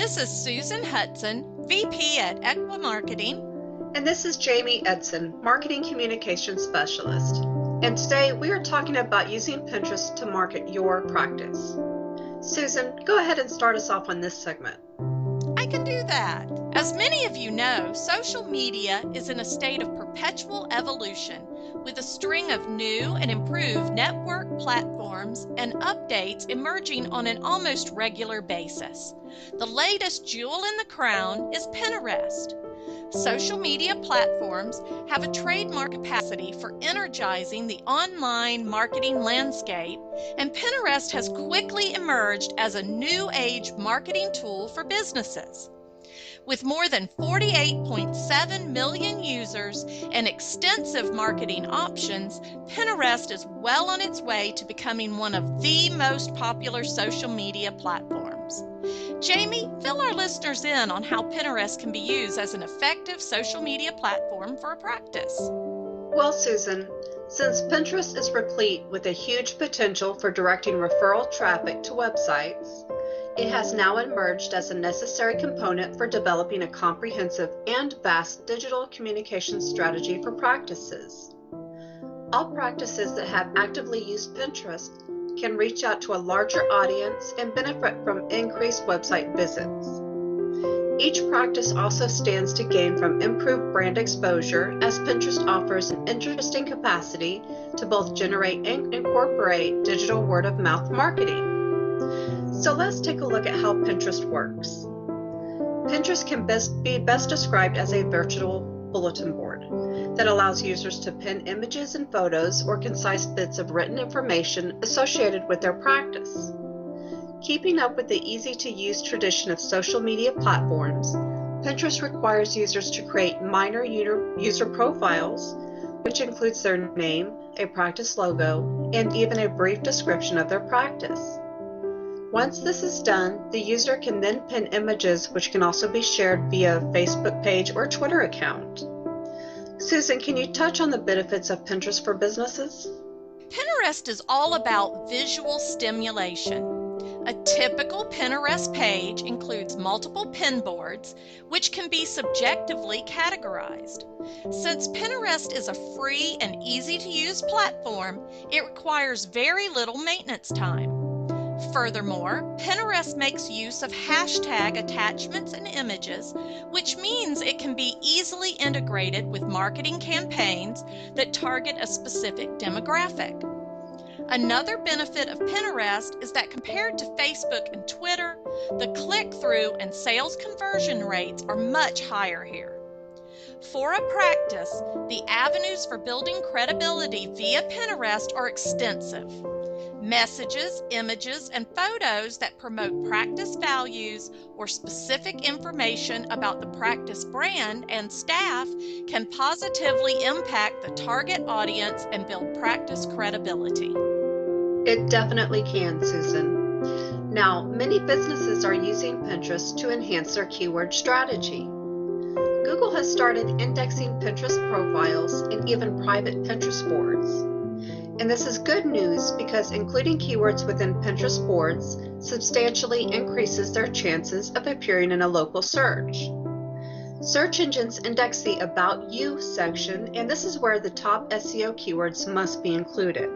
This is Susan Hudson, VP at Equa Marketing. And this is Jamie Edson, Marketing Communications Specialist. And today we are talking about using Pinterest to market your practice. Susan, go ahead and start us off on this segment. I can do that. As many of you know, social media is in a state of perpetual evolution with a string of new and improved network platforms and updates emerging on an almost regular basis. The latest jewel in the crown is Pinterest. Social media platforms have a trademark capacity for energizing the online marketing landscape, and Pinterest has quickly emerged as a new age marketing tool for businesses. With more than 48.7 million users and extensive marketing options, Pinterest is well on its way to becoming one of the most popular social media platforms. Jamie, fill our listeners in on how Pinterest can be used as an effective social media platform for a practice. Well, Susan, since Pinterest is replete with a huge potential for directing referral traffic to websites, it has now emerged as a necessary component for developing a comprehensive and vast digital communication strategy for practices. All practices that have actively used Pinterest can reach out to a larger audience and benefit from increased website visits. Each practice also stands to gain from improved brand exposure, as Pinterest offers an interesting capacity to both generate and incorporate digital word-of-mouth marketing. So let's take a look at how Pinterest works. Pinterest can be best described as a virtual bulletin board that allows users to pin images and photos or concise bits of written information associated with their practice. Keeping up with the easy-to-use tradition of social media platforms, Pinterest requires users to create minor user profiles, which includes their name, a practice logo, and even a brief description of their practice. Once this is done, the user can then pin images which can also be shared via a Facebook page or Twitter account. Susan, can you touch on the benefits of Pinterest for businesses? Pinterest is all about visual stimulation. A typical Pinterest page includes multiple pin boards, which can be subjectively categorized. Since Pinterest is a free and easy-to-use platform, it requires very little maintenance time. Furthermore, Pinterest makes use of hashtag attachments and images, which means it can be easily integrated with marketing campaigns that target a specific demographic. Another benefit of Pinterest is that compared to Facebook and Twitter, the click-through and sales conversion rates are much higher here. For a practice, the avenues for building credibility via Pinterest are extensive. Messages, images, and photos that promote practice values or specific information about the practice brand and staff can positively impact the target audience and build practice credibility. It definitely can, Susan. Now, many businesses are using Pinterest to enhance their keyword strategy. Google has started indexing Pinterest profiles and even private Pinterest boards. And this is good news because including keywords within Pinterest boards substantially increases their chances of appearing in a local search. Search engines index the About You section, and this is where the top SEO keywords must be included.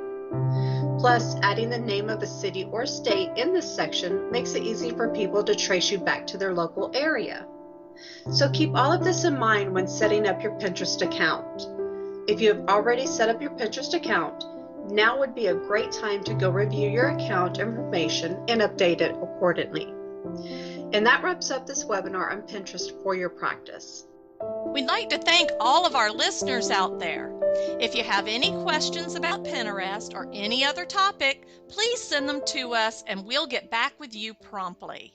Plus, adding the name of a city or state in this section makes it easy for people to trace you back to their local area. So keep all of this in mind when setting up your Pinterest account. If you have already set up your Pinterest account, now would be a great time to go review your account information and update it accordingly. And that wraps up this webinar on Pinterest for your practice. We'd like to thank all of our listeners out there. If you have any questions about Pinterest or any other topic, please send them to us and we'll get back with you promptly.